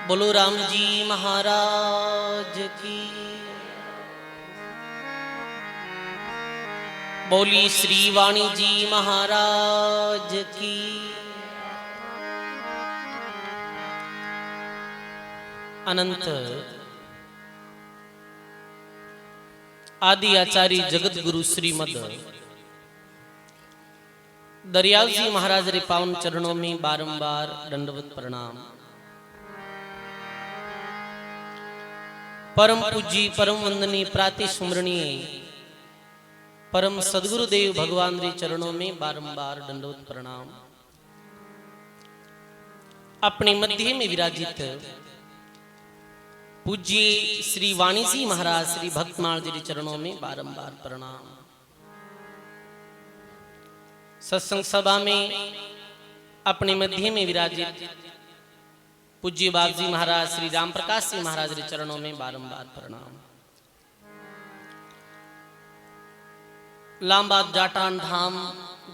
बोलो राम जी महाराज की। बोली श्री वाणी जी महाराज की। अनंत आदि आचार्य जगत गुरु श्रीमद दरियाव जी महाराज रे पावन चरणों में बारंबार दंडवत प्रणाम। परम पूजी परम वंदनीय प्राति सुमरणीय परम सदगुरुदेव भगवान रे चरणों में बारंबार दंडवत प्रणाम। अपने मध्य में विराजित पूज्य श्री वाणी जी महाराज श्री भक्तमाल जी के चरणों में बारंबार प्रणाम। सत्संग सभा में अपने मध्य में विराजित पूज्य बाग जी महाराज श्री राम प्रकाश जी महाराज के चरणों में बारंबार प्रणाम। लांबाद जाटान धाम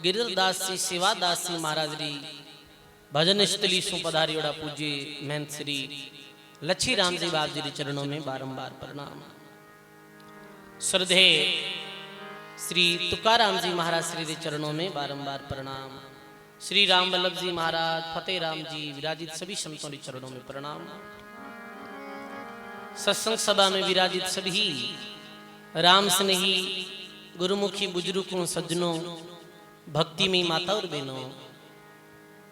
गिरिदास जी सेवादास जी महाराज री भजन स्थली सु पधारियोड़ा पूज्य महंत श्री लच्छी राम जी बाब जी के चरणों में बारंबार प्रणाम। श्रद्धेय श्री तुकाराम जी महाराज श्री के चरणों में बारंबार प्रणाम। श्री राम वल्लभ जी महाराज फतेह राम जी विराजित सभी संतों के चरणों में प्रणाम। सत्संग सभा में विराजित सभी राम स्नेही गुरुमुखी बुजुर्गों सज्जनों भक्ति में माता और बहनों,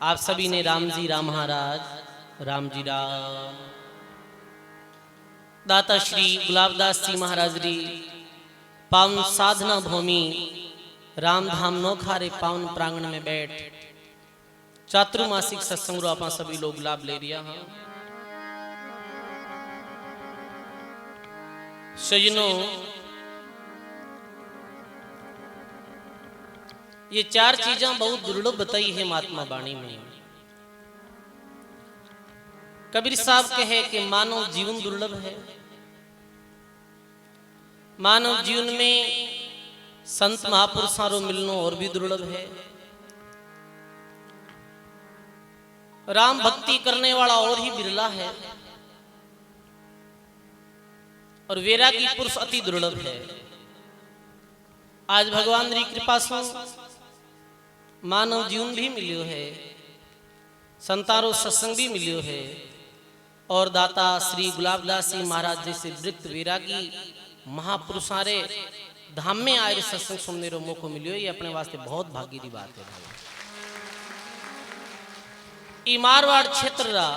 आप सभी ने राम जी राम महाराज राम जी राम दाता श्री गुलाबदास जी महाराज री पावन साधना भूमि राम धाम नोखारे पावन प्रांगण में बैठ चातुर्मासिक सत्संग रो आप सभी लोग लाभ ले रिया हाँ। सजनों, ये चार चीजें बहुत दुर्लभ बताई है महात्मा वाणी में। कबीर साहब कहे कि मानव जीवन दुर्लभ है। मानव जीवन में संत महापुरुषों रो मिलनो और भी दुर्लभ है। राम भक्ति करने वाला और ही बिरला है और वैरागी पुरुष अति दुर्लभ है। आज भगवान री कृपा से मानव जीवन भी मिलियो है, संतारो सत्संग भी मिलियो है और दाता श्री गुलाबदास जी महाराज जैसे वृत्त वैरागी महापुरुषारे धाम में आए सत्संग सुनने रो मौको मिलियो। ये अपने वास्ते बहुत भाग्य की बात है भाई। ई मारवाड़ क्षेत्र रा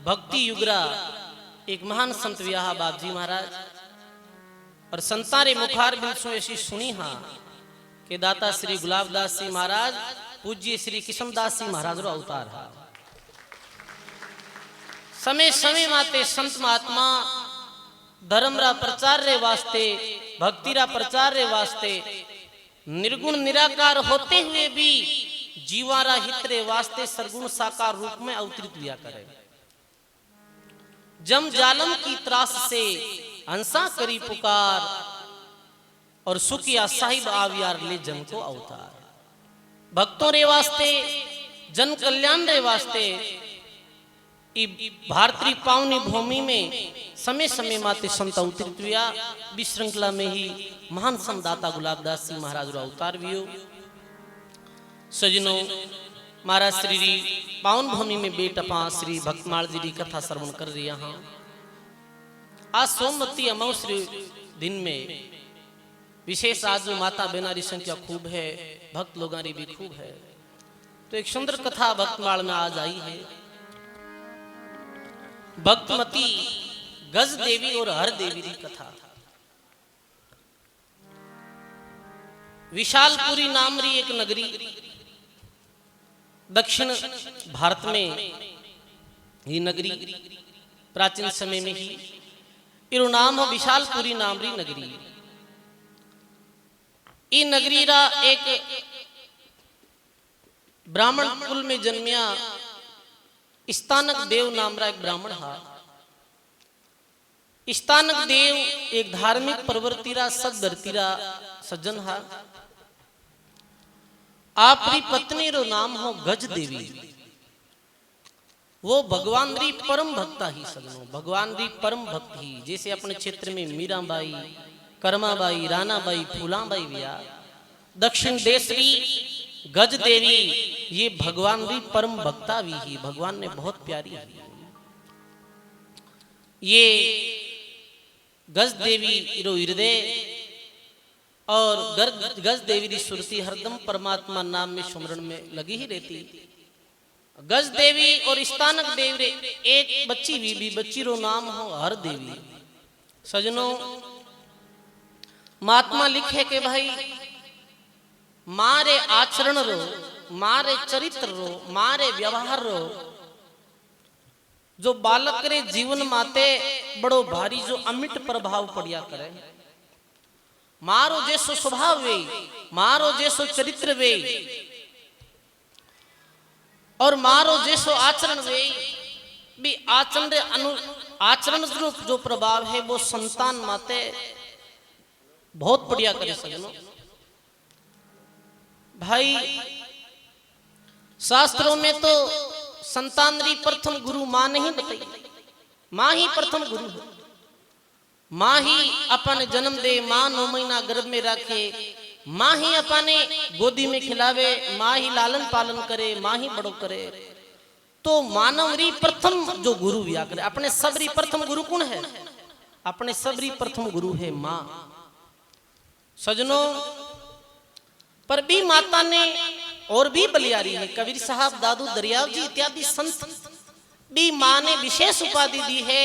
भक्ति युगरा एक महान संत व्याह बाबजी महाराज और संतारे मुखार बिलसों ऐसी सुनी हाँ कि दाता श्री गुलाबदास जी महाराज पूज्य श्री किशनदास जी महाराज रो अवतार है। समय समय माते संत महात्मा धर्म रा प्रचार रे वास्ते भक्ति रा प्रचार रे वास्ते निर्गुण निराकार होते हुए भी जीवारा हित रे वास्ते सरगुण साकार रूप में अवतरित लिया करे। जम जालम की त्रास से हंसा करी पुकार और सुखिया साहिब आवियार ले जन को अवतार। भक्तों रे वास्ते जन कल्याण रे वास्ते भारतीय पावनी भूमि में समय समय माते संत अवतरित हुआ। विश्रृंखला में ही महान संत दाता गुलाबदास जी महाराज रो अवतार वियो। सजनों, महाराज श्री पावन भूमि में बेटपा श्री भक्तमाल जी की कथा श्रवण कर रही हाँ। आज सोमवती अमावस्या दिन में विशेष आज माता बहना की संख्या खूब है, भक्त लोगों की भी खूब है। तो एक सुंदर कथा भक्तमाल में आज आई है। भक्तमती गज देवी और हर देवी की कथा। विशालपुरी नाम री एक नगरी दक्षिण भारत में ये नगरी प्राचीन समय में ही इरो नाम है विशालपुरी नाम री नगरी। ये नगरी रा एक ब्राह्मण कुल में जन्मिया स्थानक देव नाम रा एक ब्राह्मण हा। स्थानक देव एक धार्मिक प्रवृत्ति रा सदधरती रा सज्जन हा। आपरी पत्नी रो नाम हो गज देवी। वो भगवान री परम भक्ता ही सजनो, भगवान री परम भक्त ही। जैसे अपने क्षेत्र में मीराबाई, कर्माबाई, रानाबाई, फूलाबाई बिया, दक्षिण देश री गज देवी, ये भगवान री परम भक्ता भी ही, भगवान ने बहुत प्यारी है। ये गज देवी रो हृदय और गज देवी री सुरती हरदम परमात्मा नाम में सुमरण में लगी ही रहती। गज देवी और स्थानक देवी रे एक बच्ची भी बच्ची रो नाम हो हर देवी। सजनों, महात्मा लिखे के भाई मारे आचरण रो, मारे चरित्र रो, मारे व्यवहार रो जो बालक रे जीवन माते बड़ो भारी जो अमिट प्रभाव पड़िया करे। मारो जैसो स्वभाव वे, मारो जैसो चरित्र वे और मारो जैसो आचरण वे भी आचरण रे आचरण जो प्रभाव है वो संतान माते बहुत बढ़िया करे। सजनो भाई, शास्त्रों में तो संतान री प्रथम गुरु मां नहीं बताई, मां ही प्रथम गुरु है। मां ही अपने जन्म दे, मां 9 महीना गर्भ में रखे, मां ही अपने गोदी में खिलावे, मां ही लालन पालन करे, मां ही बड़ो करे। तो मानव री प्रथम जो गुरु व्या करे, अपने सबरी प्रथम गुरु कौन है? अपने सबरी प्रथम गुरु है मां। सजनों, पर भी माता ने और भी बलियारी है। कबीर साहब, दादू दरियाव जी इत्यादि संत भी मां ने विशेष उपाधि दी है,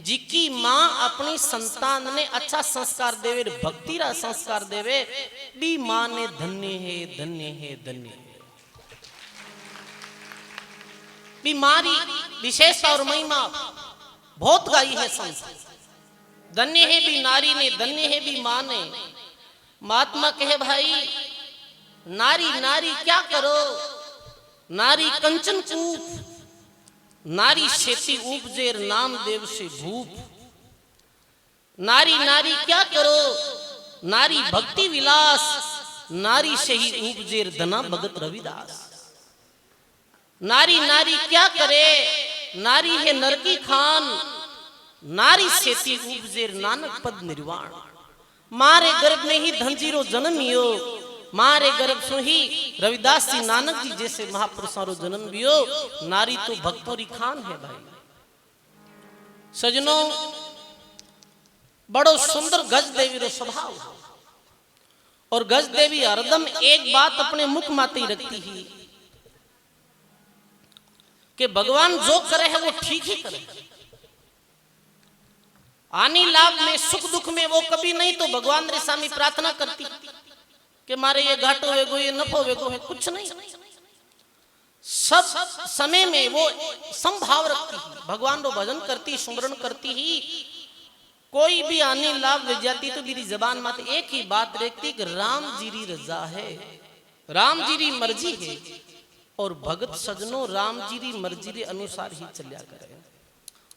जिकी मां अपनी संतान ने अच्छा संस्कार देवे, भक्ति रा संस्कार देवे, भी मां ने धन्य है, धन्य है, धन्य है। भी मारी विशेषता और महिमा बहुत गाई है संत। धन्य है भी नारी ने, धन्य है भी मां ने। महात्मा कहे भाई, नारी नारी क्या करो, नारी कंचन कूप, नारी शेती उपजेर नाम देव से भूप। नारी नारी क्या करो, नारी भक्ति विलास, नारी से ही उपजेर धना भगत रविदास। नारी नारी क्या करे, नारी है नर की खान, नारी शेती उपजेर नानक पद निर्वाण। मारे गर्भ में ही धनजीरो जन्मियो, मारे गर्भ सो ही रविदास जी, नानक जी जैसे महापुरुषों रो जन्म दियो। नारी तो भक्तों री खान है भाई। सजनों, बड़ो सुंदर गज देवी रो स्वभाव है और गज देवी हरदम एक बात अपने मुख माते ही रखती ही कि भगवान जो करे है वो ठीक ही करे। आनी लाभ में, सुख दुख में वो कभी नहीं तो भगवान रे सामी प्रार्थना करती कि मारे ये घाटो वेगो, ये नफो वेगो है, कुछ नहीं। सब समय में वो संभाव रखती ही, भगवान रो भजन करती, सुमरण करती ही। कोई भी आने लाभ ले जाती तो मेरी जबान माते एक ही बात रहती कि राम जी री रजा है, राम जी री मर्जी है। और भगत सजनों, राम जी री मर्जी रे अनुसार ही चलिया करे।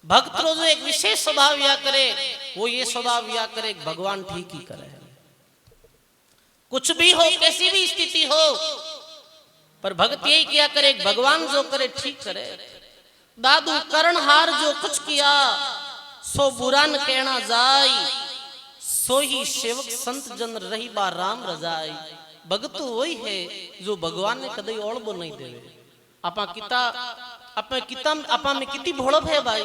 भक्त रो जो एक विशेष स्वभाव या करे, वो ये स्वभाव या करे भगवान ठीक ही करे। कुछ भी हो, कैसी भी स्थिति हो, पर भक्त यही किया करे, भगवान जो करे ठीक करे। दादू करणहार जो कुछ किया, सो बुरा न कहना जाय, सो ही सेवक संत जन रही बा राम रजाई। भगत तो वही है जो भगवान ने कदई ओळबो नहीं देवे। आपा में कितनी भोड़प है भाई।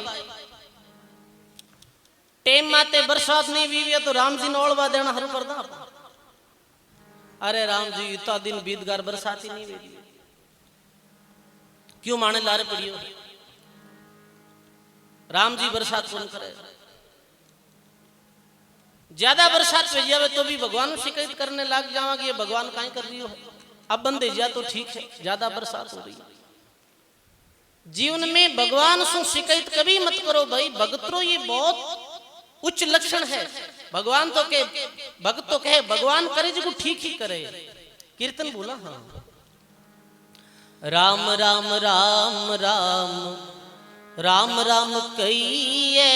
टेम माते बरसात नहीं वीविया तो राम जी ने ओळबा देना हरु कर दा। अरे राम जी, इतना दिन बीत गार बरसात ही नहीं हुई, क्यों माने लारे पड़ियो। राम जी बरसात कौन करे। ज्यादा बरसात हो जावे तो भी भगवान को शिकायत करने लग जावा कि ये भगवान काहे कर रही हो। अब बंदे जा तो ठीक है, ज्यादा बरसात हो रही। जीवन में भगवान से शिकायत कभी मत करो भाई। भगतरो ये बहुत उच्च लक्षण है। भगवान तो के भक्त तो कहे भगवान करे जो ठीक ही करे। कीर्तन बोला, हाँ, राम राम राम राम राम राम कहिए,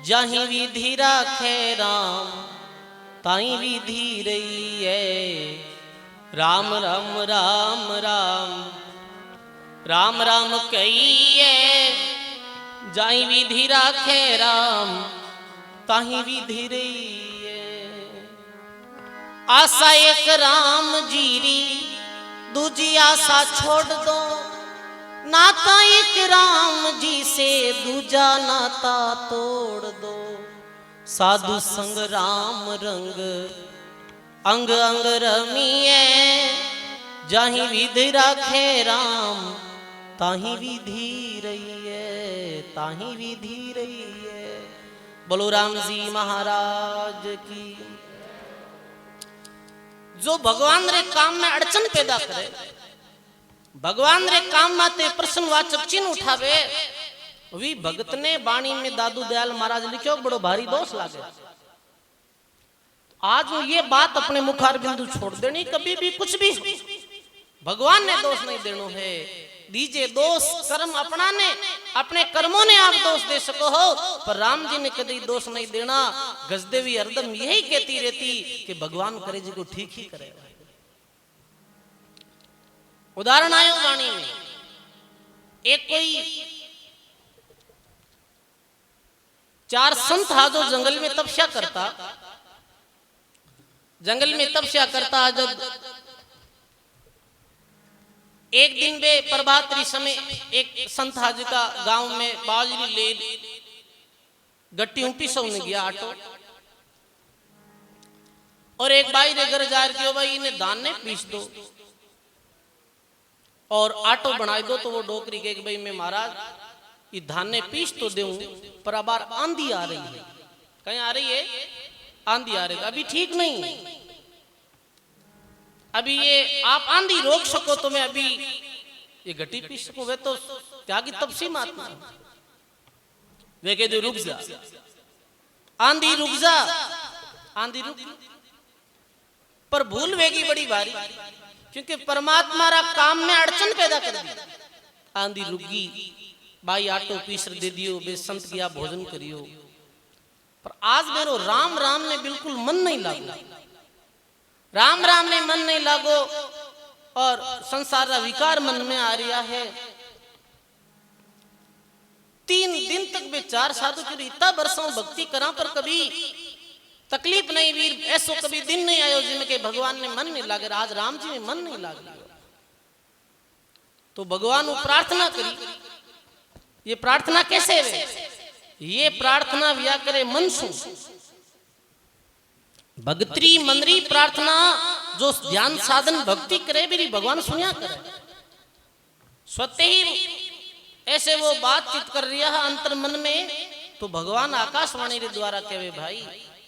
जाहि विधि राखे राम ताई विधि रही है। राम राम राम राम राम राम कहिए जाई विधि राखे राम ताही विधि रहिए। आशा एक राम जीरी दूजी आशा छोड़ दो, नाता एक राम जी से दूजा नाता तोड़ दो। साधु संग राम रंग अंग अंग रमिए, जाही विधि राखे राम ताही विधि रहिए, ताही विधि रहिए। बोलो राम जी महाराज की। जो भगवान रे काम में अड़चन पैदा करे, भगवान रे काम माते प्रश्नवाचक चिन्ह उठावे, वी भगत ने बाणी में दादू दयाल महाराज लिखो बड़ो भारी दोष लागे। आज ये बात अपने मुखार बिंदु छोड़ देनी, कभी भी कुछ भी भगवान ने दोष नहीं देनो है। दीजिए दोष कर्म अपना ने, अपने कर्मों ने आप दोष दे सको हो, पर राम जी ने कभी दोष नहीं देना। गजदेवी हरदम यही कहती रहती कि भगवान करे जी को ठीक ही करे। उदाहरण आयो वाणी में, एक कोई 4 संत हा जो जंगल में तपस्या करता, जंगल में तपस्या करता। जब एक दिन वे प्रभातरी समय एक संत हाजी का गांव में बाजरी ले गट्टी ऊपी सौ ने गया आटो, और एक बाई रे घर जार के भाई इन्हें दान ने पीस दो और आटो बना दो। तो वो डोकरी के भाई मैं महाराज ये धान ने पीस तो दूं, पर अब आंधी आ रही है। कहीं आ रही है? आंधी आ रही है, अभी ठीक नहीं, अभी ये आप आंधी रोक सको तो मैं अभी ये गट्टी पी सकूं। वे तो त्यागी तपसी महात्मा, वे कह दो रुक जा, आंधी रुक जा, आंधी रुक। पर भूल वेगी बड़ी भारी, क्योंकि परमात्मा रा काम में अड़चन पैदा कर दी। आंधी रुकी, भाई आटो पीस दे दियो, बे संत किया भोजन करियो। पर आज मेरो राम राम ने बिल्कुल मन नहीं लागो, राम राम ने मन नहीं लागो, और संसार का विकार मन में आ रहा है। 3 दिन तक वे 4 साधु की इतना बरसों भक्ति करा, पर कभी तकलीफ नहीं वीर। ऐसो कभी दिन नहीं आयो जिनके भगवान ने मन नहीं लागे। आज राम जी में मन नहीं लाग रहा, तो भगवान को प्रार्थना करी। ये प्रार्थना कैसे है? ये प्रार्थना व्या करे मन सु भगत्री मनरी प्रार्थना, जो ध्यान साधन भक्ति करे भी भगवान सुनिया करे। स्वतः ही ऐसे वो बातचीत कर रहा है अंतर मन में, तो भगवान आकाशवाणी के द्वारा कहे भाई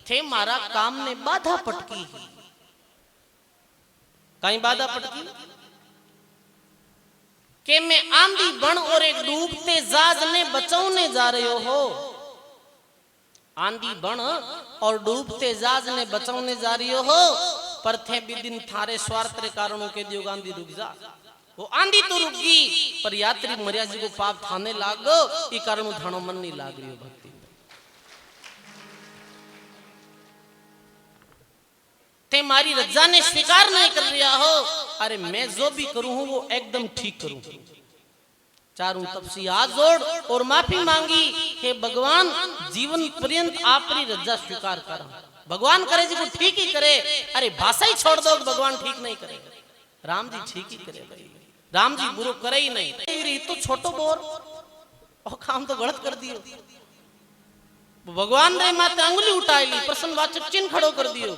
थे मारा काम ने बाधा पटकी, कहीं बाधा पटकी के मैं आंधी बन और एक डूबते जहाज ने बचाने जा रहे हो। आंधी बन और डूबते जहाज ने बचाने जा रही हो, पर थे भी दिन थारे स्वार्थ के कारणों के दियो आंधी रुक जा। वो आंधी तो रुक गई, पर यात्री मर्यादा जी को पाप थाने लागो, ये कारण थानो मन नहीं लाग रही हो भक्ति। ते मारी रजा ने स्वीकार नहीं कर रहा हो, अरे मैं जो भी करूं हूं वो एकदम ठीक करूं। चारों तपसी हाथ जोड़ और माफी मांगी, हे भगवान जीवन पर्यंत आपरी रजा स्वीकार कर। भगवान करे जी को ठीक ही करे, अरे भाषा ही छोड़ दो, भगवान ठीक नहीं करेगा। राम जी ठीक ही करे भाई, राम जी बुरो करे ही नहीं। तो छोटो बोर और काम तो गलत कर दियो, भगवान रे माते अंगुली उठाई ली, प्रश्नवाचक चिन्ह खड़ो कर दियो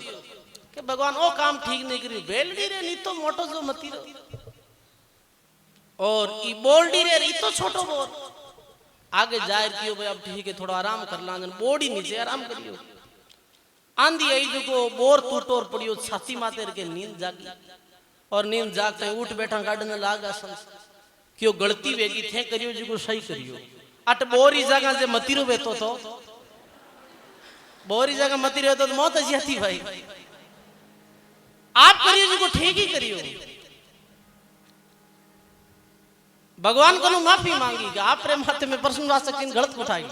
कि भगवान ओ काम ठीक नहीं करी। बेलडी रे नी तो मोटो जो मती रो, और ई बोलडी रे री तो छोटो बोर। आगे जाहिर कियो भाई अब ठीक है थोड़ा आराम कर ला, बोड़ी नीचे आराम करियो। आंधी आई जो को बोर टूटोर पड़ियो, छाती माते के नींद जागी, और नींद जागते उठ बैठा गाड़ने लागा संस क्यों गलती वेगी थे करियो जी को सही करियो। अट बोरी जगह से मती रो बेतो तो बोरी जगह मती रहो तो मौत अजी थी भाई। आप करियो जी को ठीक ही करियो। भगवान को माफी मांगी कि आप प्रेम माथे में प्रश्नवाचक चिन्ह गलत उठाई।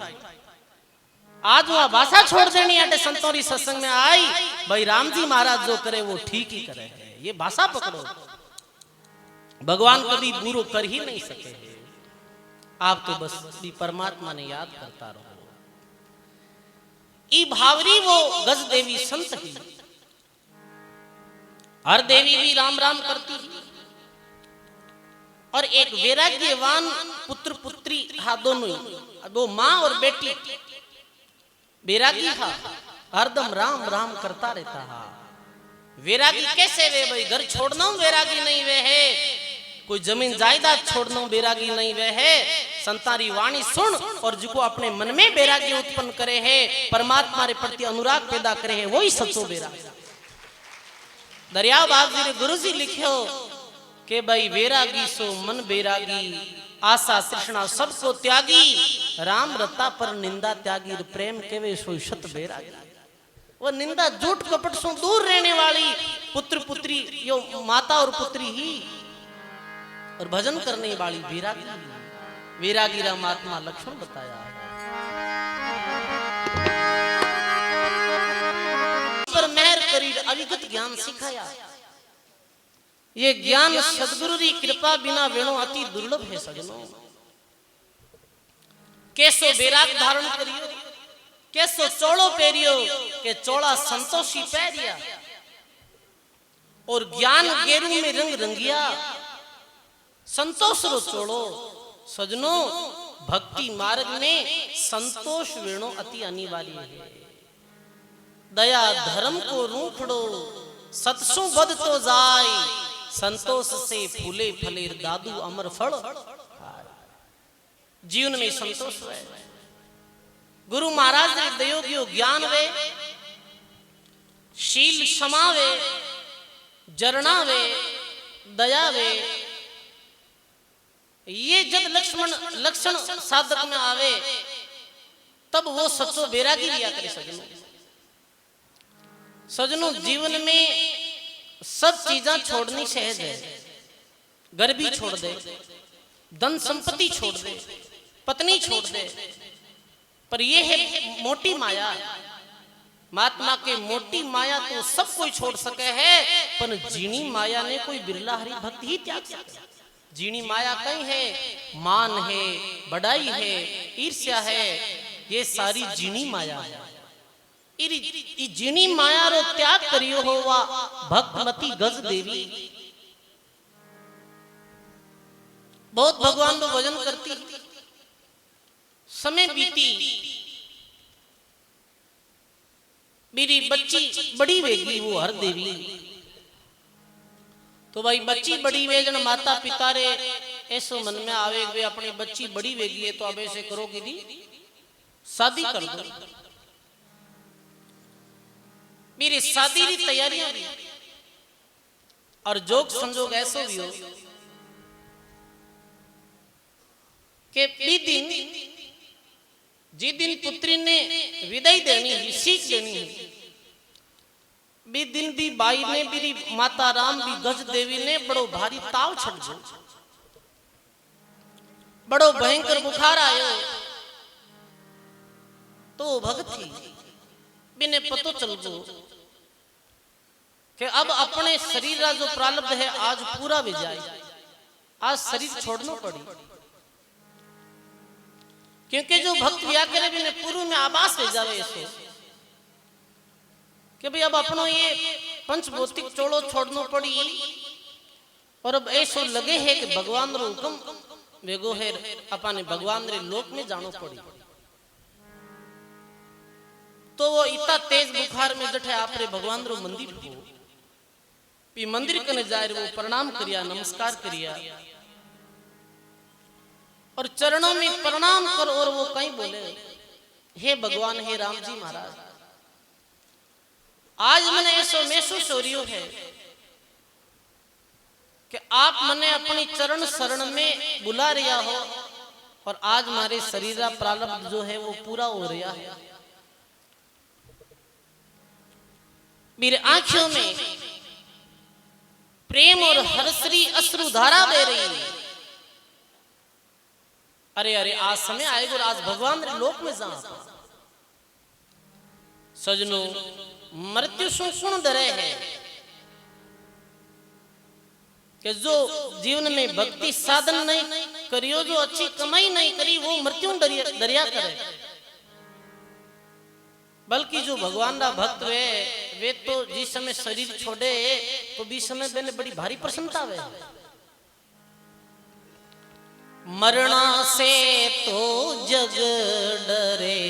आज वह भाषा छोड़ देनी अटे संतोरी सत्संग में आई, भाई राम जी महाराज जो करे वो ठीक ही करे, ये भाषा पकड़ो। भगवान कभी बुरो कर ही नहीं सके। आप तो बस परमात्मा ने याद करता रहो। ई भावरी वो गज देवी संत ही, हर देवी भी राम राम करती ही। और एक वैराग्यवान पुत्र पुत्री हा, दोनों दो माँ और बेटी वैरागी था, हरदम राम राम करता रहता हा। वैरागी कैसे वे भाई, घर छोड़ना वैरागी नहीं वे है, कोई जमीन जायदाद छोड़ना वैरागी नहीं वे है। संतारी वाणी सुन और जिको अपने मन में वैरागी उत्पन्न करे है, परमात्मा रे प्रति अनुराग पैदा करे है, वही सच्चो वैरागी। दरिया बाबू ने गुरु जी लिखियो कि भाई वैरागी सो मन बैरागी, आशा तृष्णा सबको त्यागी, राम रता पर निंदा त्यागी, प्रेम केवे सो शत बैरागी। वो निंदा झूठ कपट से दूर रहने वाली पुत्र पुत्री, यो माता और पुत्री ही, और भजन करने वाली वैरागी। वैरागी राम आत्मा लक्षण बताया है। पर मेहर करी अविगत ज्ञान सिखाया। ये ज्ञान सदगुरु की कृपा बिना वेणो अति दुर्लभ है सजनो। कैसो बैराग धारण करियो, कैसो चोड़ो पेरियो, के चोड़ा संतोषी पैरिया, और ज्ञान गेरू में रंग रंगिया, संतोष रो चोड़ो। सजनो भक्ति मार्ग में संतोष वेणो अति अनिवार्य है। दया धर्म को रूखड़ो, सतसु बद तो जाय, संतोष से फूले फले दादू अमर फल। जीवन में संतोष है। गुरु महाराज ने दयोग्यो ज्ञान वे, शील समावे, जरना वे, दया वे, ये जब लक्षण साधक में आवे तब वो सच्चो बैरागी लिया करे। सजनों जीवन में सब चीजें छोड़नी सहज है। घर भी छोड़ दे, धन संपत्ति छोड़ दे, पत्नी छोड़ दे, पर ये है मोटी माया। महात्मा के मोटी माया तो सब कोई छोड़ सके है, पर जीनी माया ने कोई बिरला हरि भक्त ही त्याग सके। जीनी माया कहीं है, मान है, बड़ाई है, ईर्ष्या है, ये सारी जीनी माया है। जीनी माया रो त्याग करियो हो वा भक्तमती गज देवी। बहुत भगवान को भजन करती, समय बीती, मेरी बच्ची बड़ी वेगी वो हर देवी। तो भाई बच्ची बड़ी वेजन माता पिता रे ऐसो मन में आवे वे अपनी बच्ची बड़ी वेगी है, तो अब ऐसे करोगी दी शादी कर दो। मेरी शादी की तैयारियां भी, और जोग संजोग ऐसो भी हो कि जी दिन पुत्री ने विदाई देनी है, सीख देनी है, बी दिन भी बाई ने मेरी माता राम भी गज देवी ने बड़ो भारी ताव छड़ जो, बड़ो भयंकर बुखार आयो। तो भगत थी बिने पतो चल गो कि अब अपने शरीर का जो प्रारब्ध है आज पूरा भी जाए, आज शरीर छोड़ना पड़ी। क्योंकि जो भक्त व्या करे बिने पूर्व में आवास ले जावे ऐसे कि भाई अब अपनो ये पंचभौतिक चोड़ो छोड़ना पड़ी, और अब ऐसो लगे है कि भगवान रो हुक्म वेगो है, अपने भगवान रे लोक में जानो पड़ी। तो वो इतना तेज बुखार में जठे आपरे भगवान रो मंदिर को भी मंदिर कने जाए, वो प्रणाम करिया, नमस्कार करिया, और चरणों में प्रणाम कर, और वो कहीं बोले हे भगवान, हे राम जी महाराज, आज मैंने ऐसा महसूस हो रही है कि आप मने अपनी चरण शरण में बुला रिया हो, और आज हमारे शरीर का प्रारब्ध जो है वो पूरा हो रहा है। मेरे आंखों में प्रेम और हर्षरी अश्रु धारा बह रही है। अरे अरे आज समय आएगा और आज भगवान रे लोक में जा। सजनो मृत्यु सु सुन डरे है कि जो जीवन में भक्ति साधन नहीं करियो, जो अच्छी कमाई नहीं करी, वो मृत्यु दरिया करे। बल्कि जो भगवान का भक्त वे तो जिस समय शरीर छोड़े तो बीस समय मैंने बड़ी भारी प्रसन्नता वे। मरना से तो जग डरे,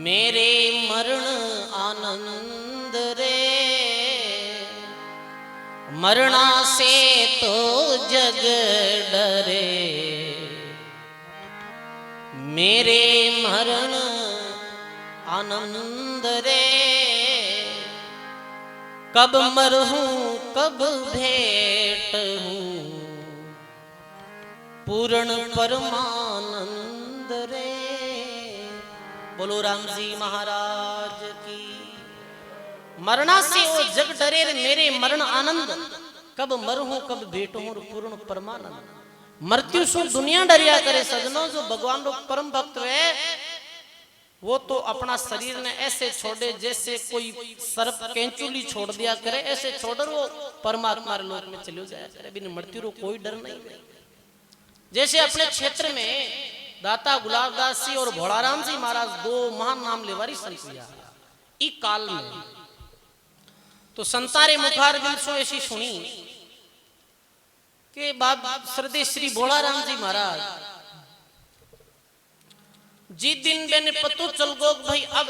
मेरे मरण आनंद रे। मरना से तो जग डरे, मेरे मरण आनंद रे। कब मरहूं कब भेंट हूं, पूर्ण परमानंद रे। बोलो राम जी महाराज की। मरना से वो जग डरे रे, मेरे मरण आनंद। कब मरहूं कब भेंट हूं, पूर्ण परमानंद। मृत्यु से दुनिया डरिया करे सजनों। जो भगवान लोग परम भक्त है वो तो अपना शरीर ने ऐसे छोड़े जैसे कोई सर्प केंचुली छोड़ दिया करे, ऐसे छोड़कर वो परमात्मा लोक में चले जाया करे। बिन मृत्यु को कोई डर नहीं। जैसे अपने क्षेत्र में दाता गुलाबदास जी और भोलाराम जी महाराज दो महान नाम लेवारी संत ई काल में तो संतारे मुखार बिन सो ऐसी सुनी कि बाप श्रद्धे श्री भोलाराम जी महाराज जी दिन मैंने पतो चल गो भाई अब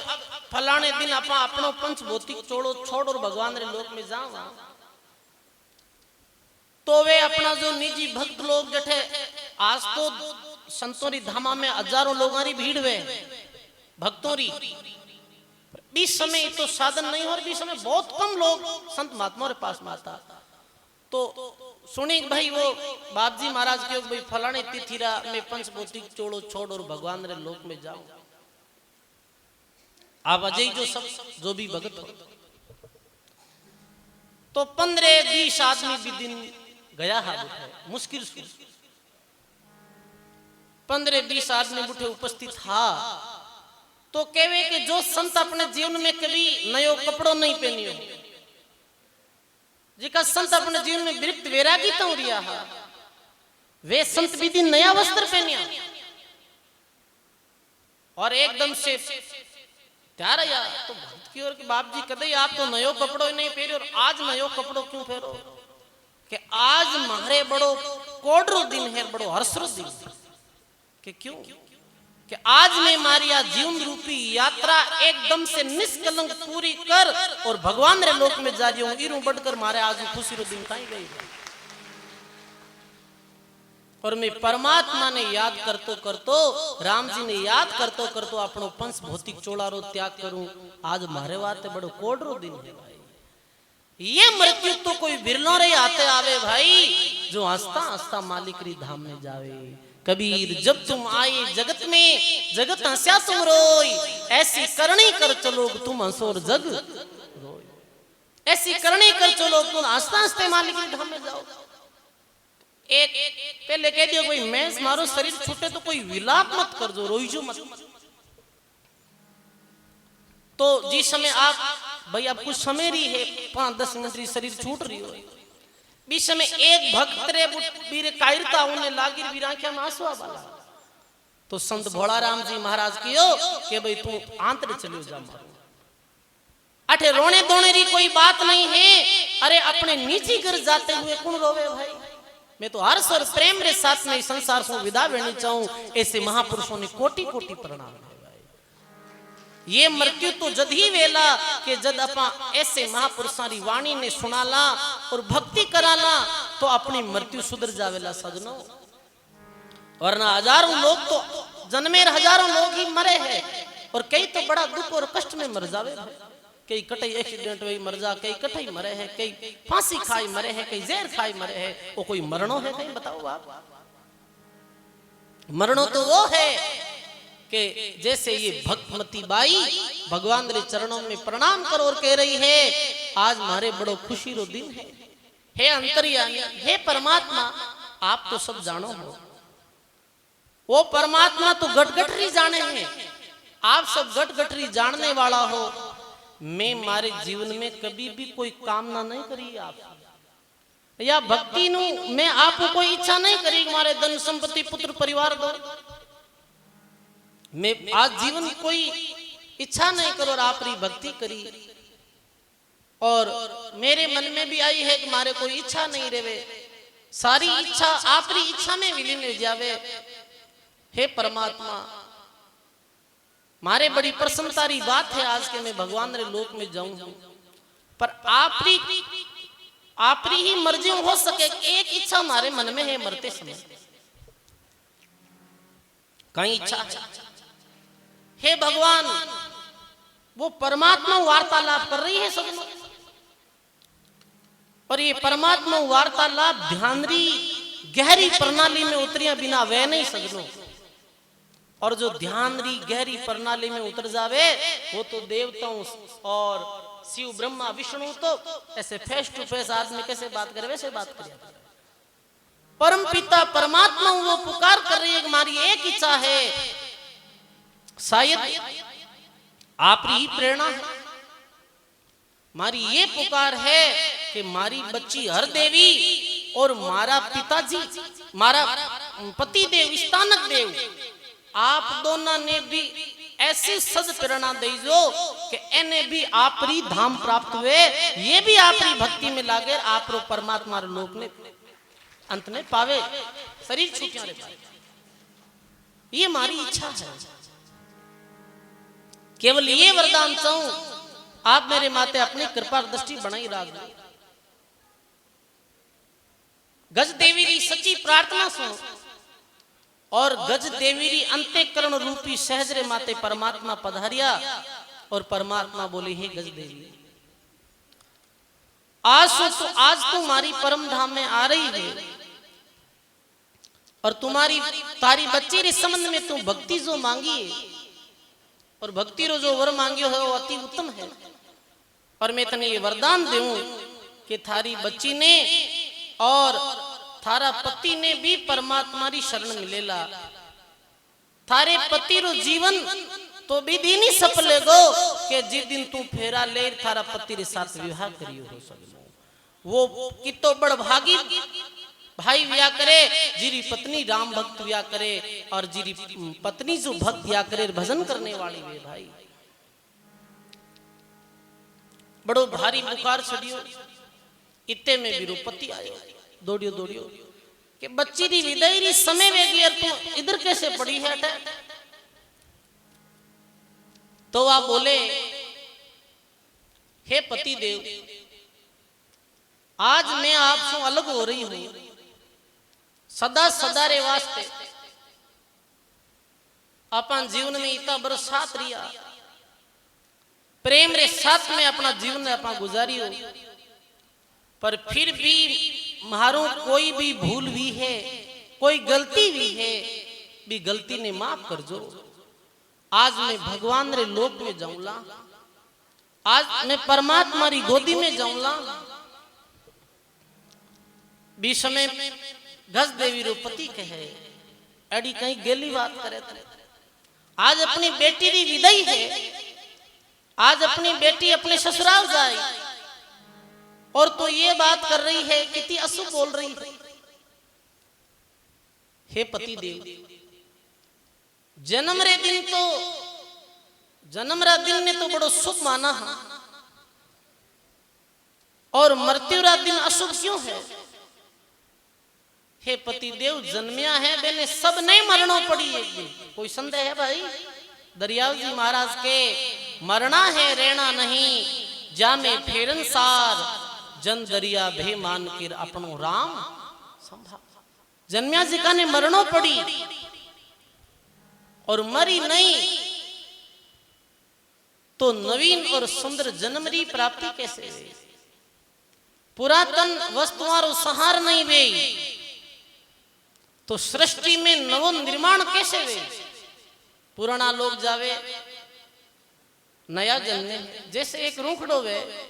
फलाने दिन अपना अपनो पंच भौतिक चोड़ो छोड़ और भगवान रे लोक में जावा। तो वे अपना जो निजी भक्त लोग जठे आज तो संतों री धामा में हजारों लोगों री भीड़ वे भक्तों री। बीस समय तो साधन नहीं और बीस समय बहुत कम लोग संत महात्मा रे पास में आता। तो सुनी भाई वो बाप जी महाराज के भाई फलाने तिथिरा में पंच भौतिक चोड़ो छोड़ और भगवान रे लोक में जाओ। आप अजय जो सब जो भी भगत हो तो 15-20 आदमी भी दिन गया है मुश्किल से 15-20 आदमी बुढ़े उपस्थित था। तो कहवे कि जो संत अपने जीवन में कभी नयो कपड़ो नहीं पहनियो, जिका संत अपने जीवन में विरक्त वैरागी तो रिया है, वे संत भी दिन नया वस्त्र पहनिया और एकदम से तैयार आया। तो भक्त की ओर के बाप जी कदे आप तो नयो कपड़ो नहीं पहने और आज नयो कपड़ो क्यों पहनो? कि आज मारे बड़ो कोडरो दिन है, बड़ो हर्षरो दिन। कि क्यों? कि आज मैं मारिया जीवन रूपी यात्रा एकदम से निष्कलंक पूरी कर और भगवान रे लोक में जा रही हूं। इरू बढ़कर मारे आज खुशी रो दिन कहीं गई और मैं परमात्मा ने याद करतो करतो राम जी ने याद करतो करतो अपनो पंच भौतिक चोड़ारो त्याग करूं। आज मारे वाते बड़ो कोडरो दिन है भाई। ये मृत्यु तो कोई बिरलो रे आते आवे भाई, जो हंसता हंसता मालिक री धाम में जावे। कबीर जब तुम आए जगत में जगत हंस्या तुम रोई, ऐसी करनी कर चलो तुम हंसो और जग रोई। ऐसी करनी कर चलो तुम हंसता हंसते मालिक री धाम में जाओ। एक पहले कह दियो कोई मैं मारो शरीर छूटे तो कोई विलाप मत कर दो, रोईजो मत। तो जिस समय आप भाई आप कुछ समय रही है 5-10 मिनट री शरीर छूट रही हो, बीच में एक भक्त रे बीरे कायरता उन्हें लागी भी आंखें में आंसू वाला। तो संत भोलाराम जी महाराज कियो कि भाई तू आंतरे चलियो जा मारो। अठे रोने धोने री कोई बात नहीं है। अरे अपने निजी घर जाते हुए कौन रोवे भाई? मैं तो हर्ष और प्रेम रे साथ में संसार से विदा लेनी चाहूं। ऐसे महापुरुषों ने कोटि कोटि प्रणाम है भाई। ये मृत्यु तो जद ही वेला के जद अपा ऐसे महापुरुषों री वाणी ने सुनाला और भक्ति कराला तो अपनी मृत्यु सुधर जावेला सजनों। वरना हजारों लोग तो जन्मे हजारों लोग ही मरे हैं और कई तो बड़ा दुख और कष्ट में मर जावे भाई। कई कटई एक्सीडेंट हुई मर जा, कई कटई मरे हैं, कई फांसी खाई मरे हैं, कई जहर खाई मरे हैं। वो कोई मरणो है कहीं बताओ आप? मरणो तो वो है कि जैसे ये भक्तमती बाई भगवान रे चरणों में प्रणाम कर और कह रही है आज मारे बड़ो खुशी रो दिन है। हे अंतर्यामी, हे परमात्मा, आप तो सब जानो हो। वो परमात्मा तो गटगटरी जाने हैं, आप सब गटगटरी जानने वाला हो। मैं मारे जीवन में कभी भी कोई कामना नहीं करी आप या भक्ति नु मैं आपको कोई इच्छा नहीं करी मारे धन संपत्ति पुत्र परिवार दो। मैं आज जीवन कोई इच्छा नहीं करो और आप री भक्ति करी और मेरे मन में भी आई है कि मारे कोई इच्छा नहीं रेवे, सारी इच्छा आप री इच्छा में विलीन हो जावे। हे परमात्मा मारे बड़ी प्रसन्नता री बात है आज के मैं भगवान रे लोक में जाऊं, पर आप री ही मर्जी हो सके। एक इच्छा हमारे मन में है मरते समय, कहीं इच्छा है हे भगवान वो परमात्मा वार्तालाप कर रही है सब, और ये परमात्मा वार्तालाप ध्यान री गहरी प्रणाली में उतरिया बिना वह नहीं सकनो। और जो ध्यान री गहरी प्रणाली में उतर जावे वो तो देवताओं और शिव ब्रह्मा विष्णु तो ऐसे फेस टू फेस आदमी कैसे बात करे वैसे बात करे। परम पिता परमात्मा वो पुकार कर रही है कि हमारी एक इच्छा है, शायद आप ही प्रेरणा है। हमारी ये पुकार है कि हमारी बच्ची हर देवी और मारा पिताजी मारा पति देव स्थानक देव आप दोनों ने भी ऐसी सद प्रेरणा दीजो कि इन्हें भी आप री धाम प्राप्त हुए, ये भी आप री भक्ति में लागे, आप रो परमात्मा रे लोक ने अंत में पावे, शरीर छूटिया रे पावे। ये हमारी इच्छा है, केवल ये वरदान चाहूं आप मेरे माते अपनी कृपा दृष्टि बनाई राख दो। गज देवी री सच्ची प्रार्थना सुनो और गज देवी री अंतःकरण रूपी सहजरे माते परमात्मा पधारिया और परमात्मा बोले हे गज देवी आज तुम्हारी परम धाम में आ रही है और तुम्हारी तारी बच्ची रे संबंध में तू भक्ति जो मांगी है और भक्ति रो जो वर मांगियो है वो अति उत्तम है। और मैं तने ये वरदान दूं कि थारी बच्ची ने और थारा पति ने भी परमात्मा री शरण मिलेला। थारे पति रो जीवन तो भी दिन ही सफल गो कि जिस दिन तू फेरा ले थारा पति रे साथ विवाह करियो हो सकनो। वो कितो बड़ भागी भाई विया करे जिरी पत्नी राम भक्त विया करे और जिरी पत्नी जो भक्त विया करे भजन करने वाली वे भाई। बड़ो भारी बुखार चढ़ियो इत्ते में विरूपति आयो दौड़ियो दौड़ियो कि बच्ची री विदाई री समय वे गई तू इधर कैसे पड़ी है। तो आप बोले हे पति देव आज मैं आपसे अलग हो रही हूं, सदा सदा रे वास्ते अपन जीवन में इतना बरसात रिया प्रेम रे साथ में अपना जीवन अपन गुजारी हो, पर फिर भी मारो कोई भी भूल भी है कोई गलती भी है भी गलती ने माफ कर जो। आज मैं भगवान रे लोक में जाऊंला, आज मैं परमात्मा री गोदी में जाऊंला। भी समय गज देवी रो पति कहे एडी कहीं गेली बात करे थे। आज अपनी बेटी री विदाई है, आज अपनी बेटी अपने ससुराल जाए और तो ये बात कर रही है कितनी अशुभ बोल रही है। हे पति देव जन्म रे दिन ने तो बड़ो शुभ माना है और मृत्यु रा दिन अशुभ क्यों है। हे पति देव जन्मिया है बेने सब नहीं मरणों पड़ी है, कोई संदेह है भाई। दरियाव जी महाराज के मरना है रहना नहीं जामे फेरन सार जन दरिया भे मान के अपनो राम संभाल। जन्मिया जी का ने मरणों पड़ी और मरी नहीं तो नवीन और सुंदर जन्म री प्राप्ति कैसे। पुरातन वस्तुओं सहार नहीं वे तो सृष्टि में नवो निर्माण कैसे वे। पुराना लोग जावे नया जन्मे जैसे एक रूखड़ो वे,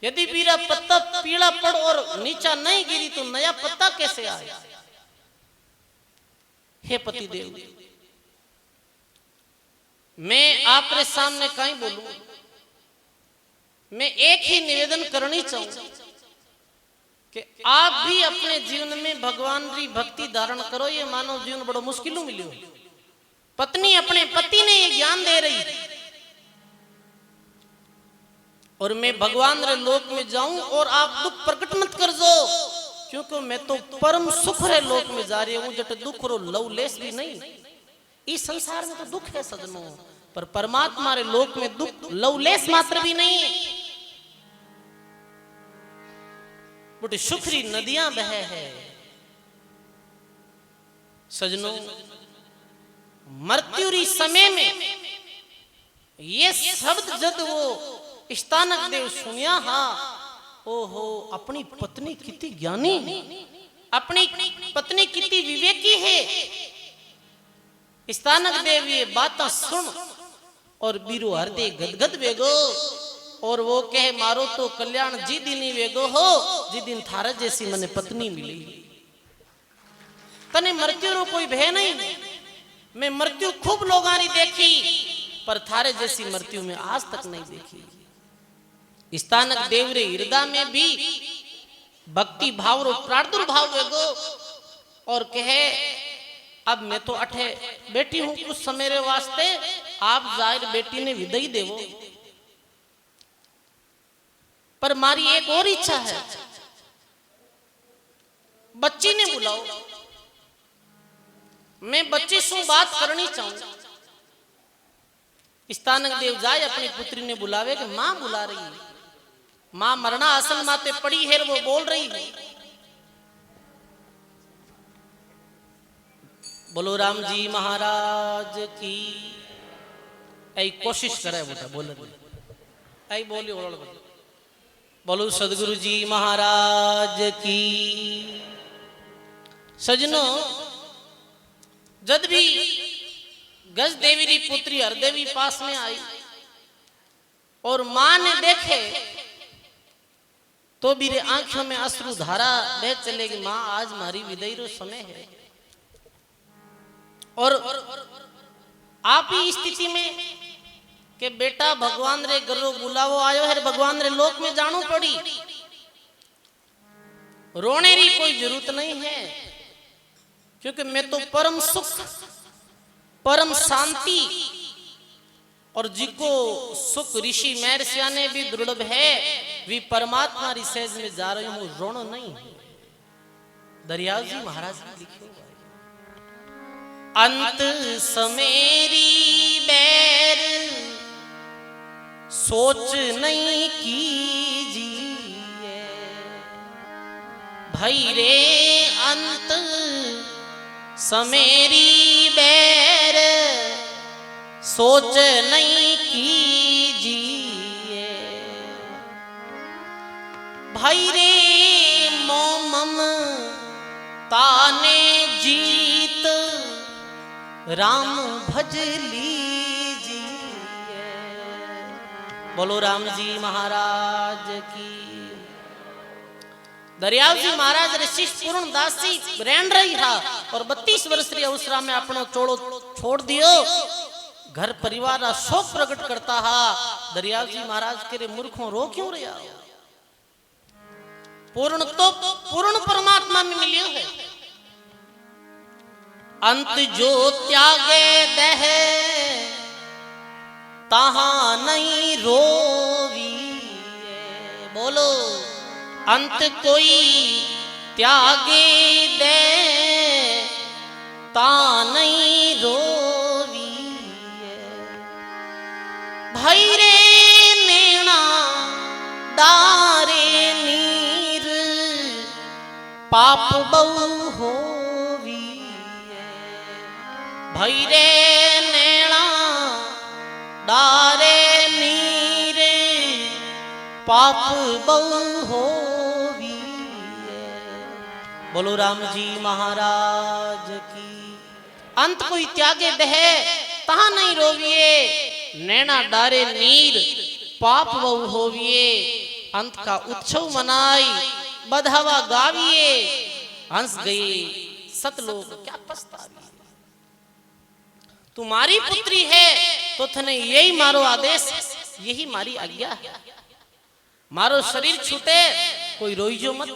यदि पीला पत्ता पीला पड़ और नीचा नहीं गिरी तो नया पत्ता कैसे आए। हे पति देव मैं आपके सामने कहीं बोलूं मैं एक ही निवेदन करनी चाहूं कि आप भी अपने जीवन में भगवान की भक्ति धारण करो। ये मानव जीवन बड़ो मुश्किल मिलो। पत्नी अपने पति ने ये ज्ञान दे रही और मैं भगवान रे लोक में जाऊं और आप दुख प्रकट मत कर दो, क्योंकि मैं तो परम सुख रे लोक में जा रही हूं, जट दुख रो लवलेस भी नहीं। इस संसार में तो दुख है सजनों, पर परमात्मा रे लोक में दुख लवलेस मात्र भी नहीं है। बड़ी सुखरी नदियां बह है सजनों। मृत्यु री समय में ये शब्द जब वो स्थानक देव सुनिया, हा ओहो अपनी पत्नी कितनी ज्ञानी, अपनी पत्नी कितनी विवेकी है। स्थानक देव ये बात सुन और बीरो हृदय गदगद वेगो और वो कहे मारो तो कल्याण जी दिन ही वेगो हो जी दिन थारा जैसी मने पत्नी मिली। तने मृत्यु रो कोई भय नहीं। मैं मृत्यु खूब लोगारी देखी, पर थारे जैसी मृत्यु में आज तक नहीं देखी। स्थानक देव रे हृदय में भी भक्ति भाव रो प्रादुर्भाव वेगो और कहे अब मैं तो अठे बैठी हूं कुछ समय रे वास्ते, आप जाहिर बेटी ने विदाई देवो, पर मारी एक और इच्छा है, बच्ची ने बुलाओ, मैं बच्चे से बात करनी चाहूं। स्थानक देव जाए अपनी पुत्री ने बुलावे कि मां बुला रही है, मां मरना आसन माते पड़ी है, वो बोल रही है। बोलो राम जी महाराज की। ऐ कोशिश करे बेटा बोले ऐ बोली बोलो सदगुरु जी महाराज की। सजनों जब भी गज देवी री पुत्री हरदेवी पास में आई और मां ने देखे तो मेरे आंखों में अश्रु धारा बह चलेगी। मां आज मारी विदाई रो समय है और आप ही स्थिति में कि बेटा भगवान रे गरो बुलावो आयो है, भगवान रे लोक में जानो पड़ी। रोने री कोई जरूरत नहीं है, क्योंकि मैं तो परम सुख परम शांति और जिको सुख ऋषि महर्षिया ने भी दुर्लभ है वी परमात्मा री सहज में जा रही हूं, रोनो नहीं। दरियाव जी महाराज ने लिखे अंत समेरी बैर सोच नहीं कीजिए, भई रे अंत समेरी बैर सोच नहीं कीजिए, भई रे मोमम ताने जीत राम भज लीजिए। बोलो राम जी महाराज की। दरियाव जी महाराज रे शिष्य पूर्ण दासी रहन रही था और 32 वर्ष री अवसरा में अपनो चोड़ो छोड़ दियो, घर परिवार रा शोक प्रकट करता हा। दरियाव जी महाराज के रे मूर्खों रो क्यों रहा? पूर्ण तो पूर्ण परमात्मा में मिलियो है। अंत जो त्यागे दह तहां नहीं रोवी। बोलो अंत कोई त्यागे दे ता नहीं रोवी। भई रे नैना डारे नीर पाप बहु होवी। भई रे नैना डारे नीर पाप बहु होवी। बोलो राम जी महाराज की। अंत कोई त्यागे दह तहा नहीं रोविए, नैना डारे नीर पाप बहु होविए। अंत का उत्सव मनाई बधावा गाविए, हंस गए सतलोक क्या पछताविए। तुम्हारी पुत्री है तो थने यही मारो आदेश, यही मारी आज्ञा है। मारो शरीर छूटे कोई रोईजो मत,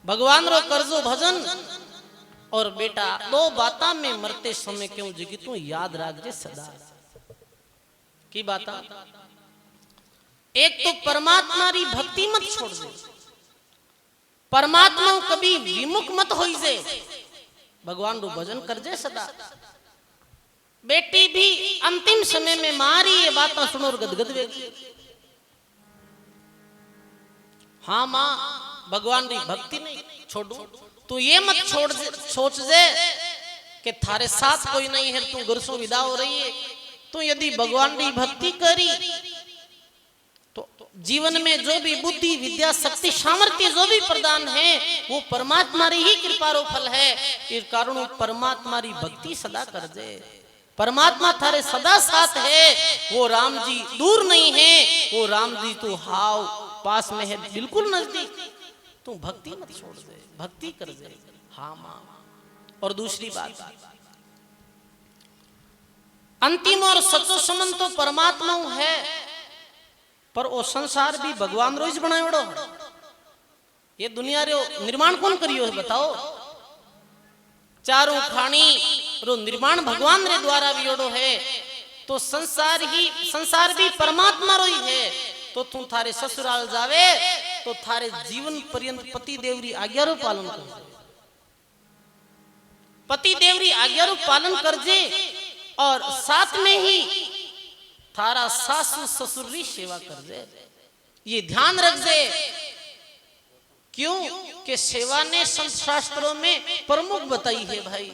भगवान रो करजो भजन। और बेटा दो बाता में मरते समय क्यों जगी तू याद रखजे सदा की बाता। एक तो परमात्मा री भक्ति मत छोड़ दे, परमात्मा कभी विमुख मत होई जे, भगवान रो भजन करजे सदा। बेटी भी अंतिम समय में मारी ये बात सुनो और गदगद वेगी। हाँ मां भगवान री भक्ति नहीं छोड़ू, तू ये मत छोड़ सोच जे कि थारे साथ कोई नहीं है, तू घर से विदा हो रही है। तू यदि भगवान री भक्ति करी तो जीवन में जो भी बुद्धि विद्या शक्ति सामर्थ्य जो भी प्रदान है वो परमात्मा री ही कृपा रो फल है। इस कारण परमात्मा री भक्ति सदा कर दे, परमात्मा थारे सदा साथ है। वो राम जी दूर नहीं है, वो राम जी तो हाव पास में है, बिल्कुल नजदीक। तू भक्ति मत छोड़ दे, भक्ति कर दे। हाँ मां। और दूसरी बात, अंतिम और सच्चो संबंध तो परमात्मा है, पर वो संसार भी भगवान रोज बनायोड़ो। ये दुनिया रो निर्माण कौन करियो है बताओ। चारों खानी रो निर्माण भगवान रे द्वारा वियोड़ो है, तो संसार भी परमात्मा रो ही है। तो तू थारे ससुराल जावे तो थारे जीवन पर्यंत पति देवरी आज्ञा रो पालन कर, पति देवरी आज्ञा रो पालन करजे। और साथ में ही थारा सासू ससुर री सेवा कर दे, ये ध्यान रख दे। क्यों कि सेवा ने संत शास्त्रों में प्रमुख बताई है भाई।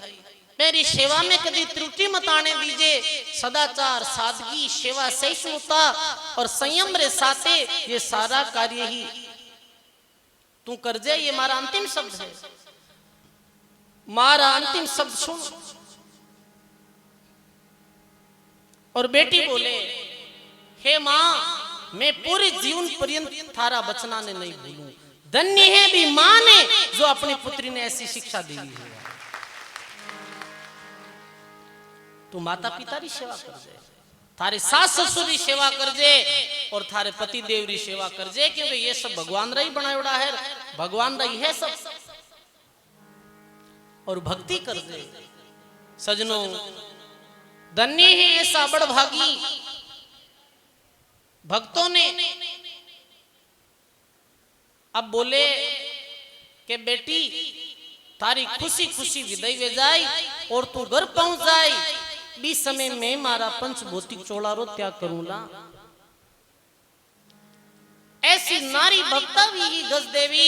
मेरी सेवा में कभी त्रुटि मत आने दीजिए। सदाचार सादगी सेवा सहिष्णुता और संयम रे साथे ये सारा कार्य ही तू कर जे। ये मारा अंतिम शब्द है, मारा अंतिम शब्द सुन। और बेटी बोले हे मां मैं पूरे जीवन पर्यंत थारा बचना ने नहीं भूलूं। धन्य है भी मां ने जो अपनी पुत्री ने ऐसी शिक्षा दी है। तू माता पिता री सेवा कर जे, थारे सास ससुर री सेवा कर जे और थारे पति देव री सेवा कर जे, क्योंकि ये सब भगवान रा ही बनायोड़ा है, भगवान रा ही है सब। और भक्ति कर जे सजनों, धन्य है ऐसा बड़भागी भक्तों ने। अब बोले कि बेटी तारी खुशी खुशी विदाई वे जाए और तू घर पहुंच जाए, बी समय में मारा पंच भौतिक चोड़ारो त्याग करूंगा। ऐसी नारी भक्ता भी ही गज देवी।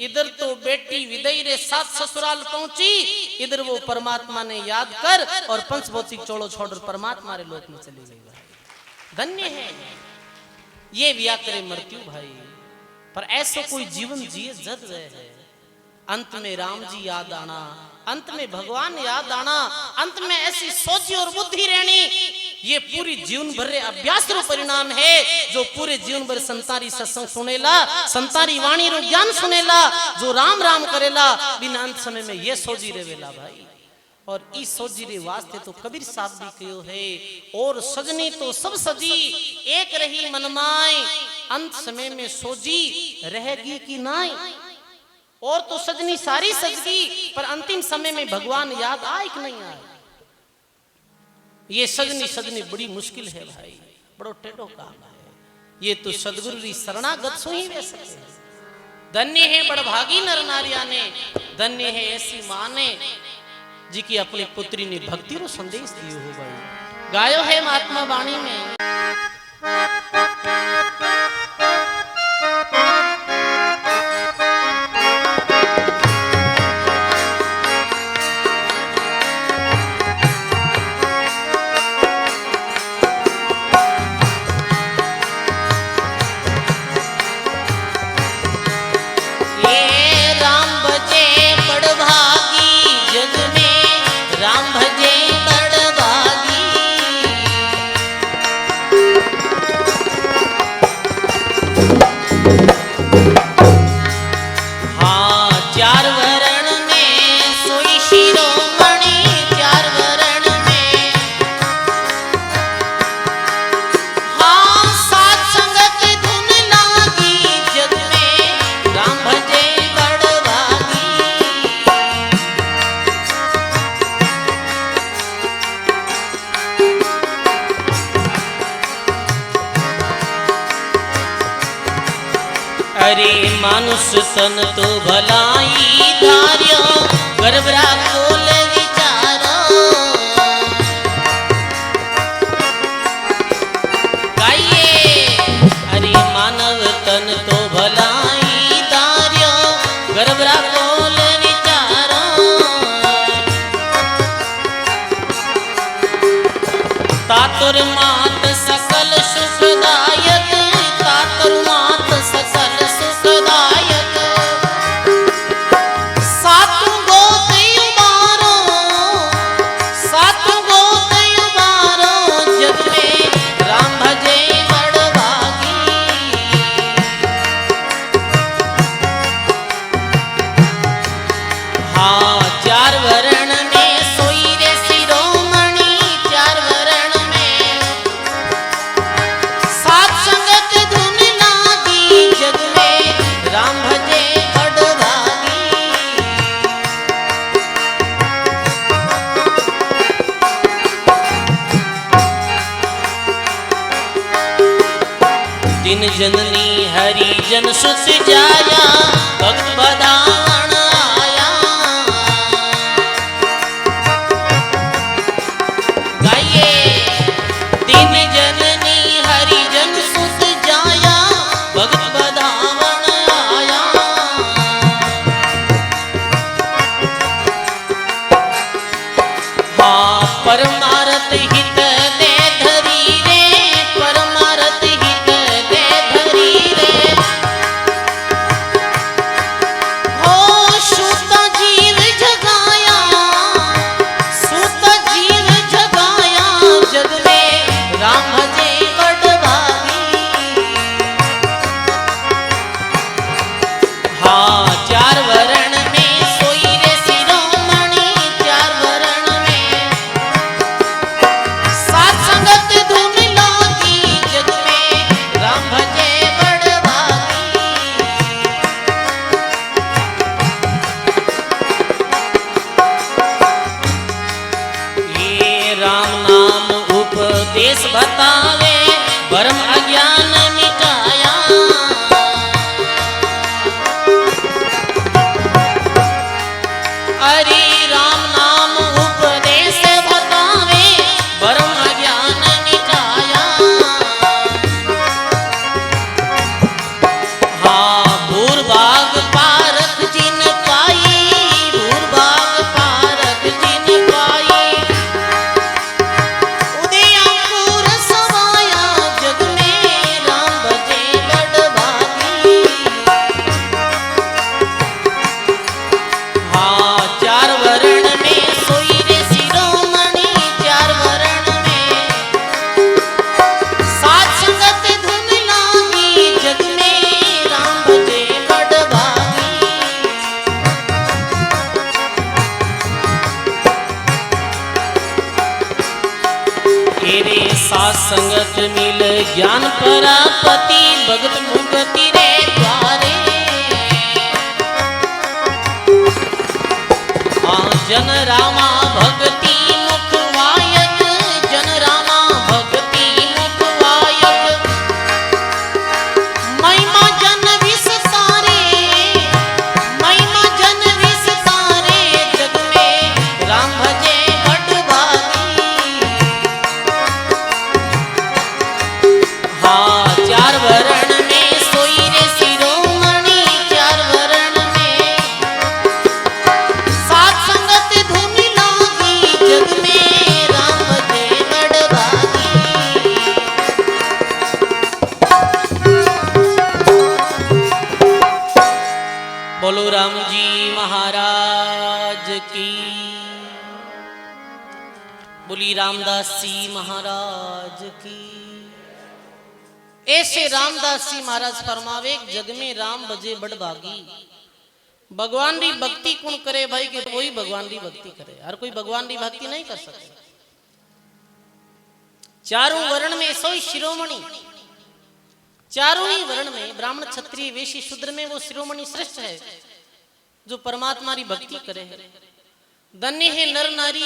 इधर तो बेटी विदई रे साथ ससुराल पहुंची, इधर वो परमात्मा ने याद कर और पंच भौतिक चोड़ो छोड़कर परमात्मा रे लोक में चली गई। धन्य है ये व्याकरे मृत्यु भाई। पर ऐसा कोई जीवन जिए जग रहे है, अंत में राम जी याद आना, अंत में भगवान याद आना, अंत में ऐसी सोची और बुद्धि रहनी। ये पूरी जीवन भर रे अभ्यास रो परिणाम है। जो पूरे जीवन भर संतारी सत्संग सुनेला, संतारी वाणी रो ज्ञान सुनेला, जो राम राम करेला, बिना अंत समय में ये सोजी रेवेला भाई। और इस सोजी रे वास्ते तो कबीर साहब भी कहो है, और सजनी तो सब सजी एक रही मनमाई, अंत समय में सोजी रहेगी कि नाई। और तो सजनी सारी सजगी, पर अंतिम समय में भगवान याद आए कि नहीं आए। ये सजनी सजनी बड़ी मुश्किल है भाई, बड़ो टेढ़ो काम है। ये तो सदगुरु री शरणागत सो ही वे सके। धन्य है बड़भागी नर नारिया ने, धन्य है ऐसी मां ने जी की अपनी पुत्री ने भक्ति रो संदेश दियो हो भाई। गायो है महात्मा वाणी में। मानुष तन तो भलाई धार्यो गर्भरा खोल विचारो गाइए अरे मानव तन तो भलाई धार्यो गर्भरा खोल विचारो तातुर मात सकल सुखदायक तातुर मात सकल सुखदायक सातु गोत उबारो जग में राम भजे बड़ भागी हाँ चार वरण में सोई रे शिरोमणि चार वरण में सात संगत धुन लागी जग में राम भजे बड़ भागी दिन जननी हरि जन सुत जाया भक्त बधान आया गाइए दिन जननी हरि जन सुत जाया भक्त बधावन आया हाँ परमारथ हित दे धरी रे परमारथ हित दे धरी रे हो सूता जीव जगाया सूता जीव जगाया जग में राम भजे बड़ भागी हाँ चार वरण में सोई रे शिरोमणि चार वरण में सात संगत धुन लागी जग में राम भजे बड़ भागी ये राम नाम उपदेश बतावे भरम अज्ञान मिटाया अरे राम नाम उपदेश बतावे भरम अज्ञान मिटाया हाँ भूर्भाग पारख जिन पाई भूर्भाग पारख जिन पाई उदय अंकुर समाया जग में राम भजे बड़ भागी हाँ चार वरण में सोई रे शिरोमणि चार वरण में सात संगत धुन लागी जग में राम भजे बड़ भागी तेरे सात संगत मिल ज्ञान परापति भगत मुगति रे द्वारे हाँ जन रामा भक्ति मुखवायक जन रामा भक्ति मुखवायक महिमा जन विस्तारे महिमा जन विस्तारे जग में राम भजे बड़ भागी हाँ चार वरण में सोई रे शिरोमणि चार वरण में सात संगत धुन लागी जग में राम भजे बड़ भागी बोलो राम जी महाराज की बोली रामदास जी महाराज की ऐसे रामदास जी महाराज फरमावे जग में राम भजे बड़ भागी भगवान की भक्ति कौन करे भाई कि कोई भगवान की भक्ति करे हर कोई भगवान की भक्ति नहीं कर सकता चारों वर्ण में सोई शिरोमणि चारों ही वर्ण में ब्राह्मण क्षत्रिय वैश्य शूद्र में वो शिरोमणि श्रेष्ठ है जो परमात्मा की भक्ति करे है धन्य है नर नारी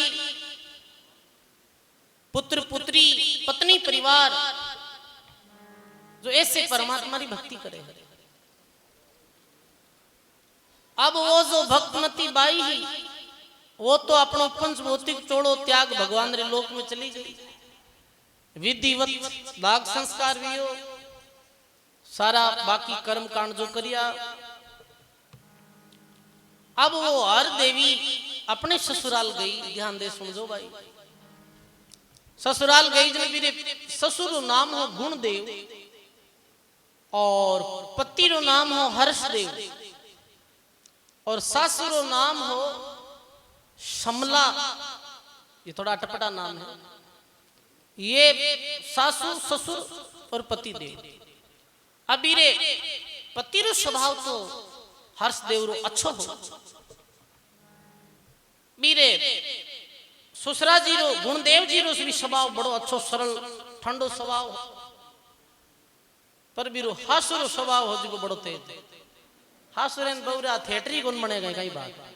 पुत्र पुत्री पत्नी परिवार जो ऐसे परमात्मा की भक्ति करे है अब वो जो भक्तमती बाई ही वो तो अपनो पंचभौतिक चोड़ो त्याग भगवान रे लोक में चली गई, विधिवत दाग संस्कार भी हो, सारा बाकी कर्म कांड जो करिया। अब वो हर देवी अपने ससुराल गई, ध्यान दे सुनजो भाई, ससुराल गई जन मेरे ससुर नाम हो गुणदेव और पति रो नाम हो हर्षदेव और सासुरो नाम हो शमला। ये थोड़ा अटपटा नाम है। ये सासू ससुर और पति देव। अभी रे पति रो स्वभाव तो हर्षदेव रो अच्छो हो, बीरे ससुरा जी रो गुणदेव जी रो भी स्वभाव बड़ो अच्छो सरल ठंडो स्वभाव, पर बीरो हासुरो स्वभाव हो जी को बड़ो तेज। हासुरेन बौरा थिएटरी कौन बनेगा कई बात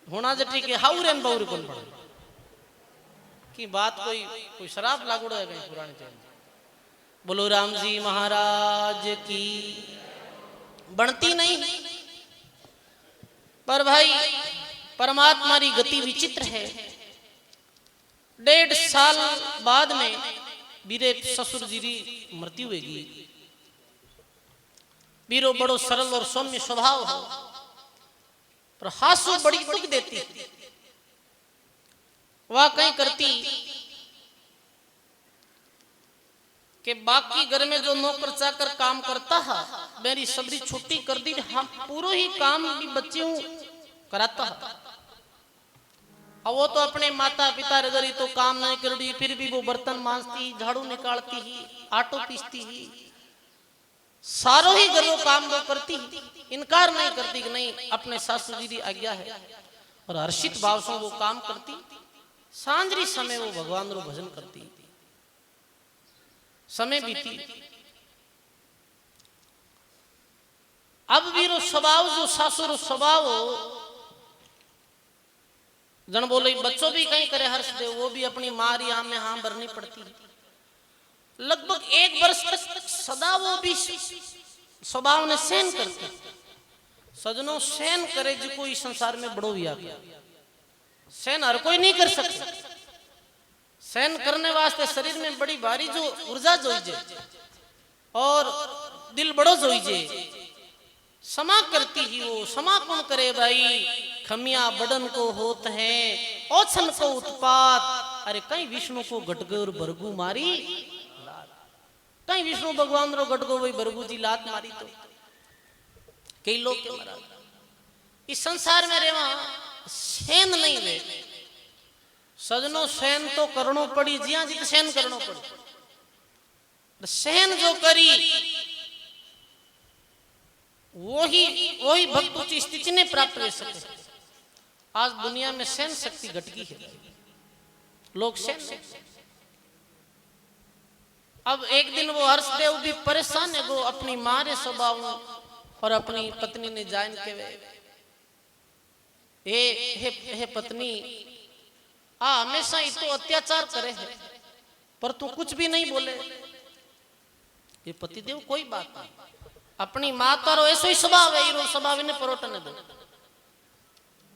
होना जटी के हाउरेन बौर कौन बने की बात, कोई शराब लागू है कहीं पुराने टाइम। बोलो राम जी महाराज की। बनती नहीं पर भाई परमात्मा की गति विचित्र है। 1.5 साल बाद में बीरे ससुर जी की मृत्यु होगी। बीरो बड़ो सरल और सौम्य स्वभाव हो, पर हासु बड़ी दुख देती। वह कहीं करती कि बाकी घर में जो नौकर चाकर काम करता है मेरी सबरी छुट्टी कर दी, हम पूरा ही काम भी बच्चे कराता है। अब वो तो अपने माता पिता रगरी तो काम नहीं कर दी, फिर भी वो बर्तन मांजती, झाड़ू निकालती ही, आटो पीसती ही, सारो ही घर वो काम वो करती ही, इनकार नहीं करती कि नहीं अपने सासू जी की आज्ञा है, और हर्षित भाव से वो काम करती। सांझरी समय वो भगवान रो भजन करती। समय बीती। अब भी रो स्वभाव जो सासुर स्वभाव जन बोले बच्चों भी कहीं करे हर्षदेव, वो भी अपनी माँ यहाँ में हाँ भरनी पड़ती। लगभग 1 वर्ष तक सदा वो भी स्वभाव ने सहन करती। सजनों सहन करे जो कोई संसार में बड़ो भी आ गया, सहन हर कोई नहीं कर सकता। सहन करने वास्ते शरीर में बड़ी भारी जो ऊर्जा जोईजे और दिल बड़ो जोईजे। क्षमा करती ही वो, क्षमा कौन करे भाई, खमिया बदन को होत है ओछन को उत्पात। अरे कहीं विष्णु को गटगो और बरगू मारी, कहीं विष्णु भगवान रो गटगो वही बरगू जी लात मारी। तो कई लोग के मरा इस संसार में रेवा सहन नहीं वे। सजनो सहन तो करनो पड़ी, जिया जी सहन करनो पड़ी। सहन जो करी वही भक्तों की स्थिति ने प्राप्त हो सके। आज दुनिया में सहन शक्ति घटकी है, लोग सहन। अब एक दिन वो हर्षदेव भी परेशान है, वो अपनी माँ रे स्वभाव और अपनी पत्नी ने जान के वे हे पत्नी आ हमेशा ही तो अत्याचार करे है, पर तू कुछ भी नहीं बोले। ये पतिदेव कोई बात नहीं, अपनी माँ तारो ऐसो ही स्वभाव है, ये स्वभाव ने परोटने दो।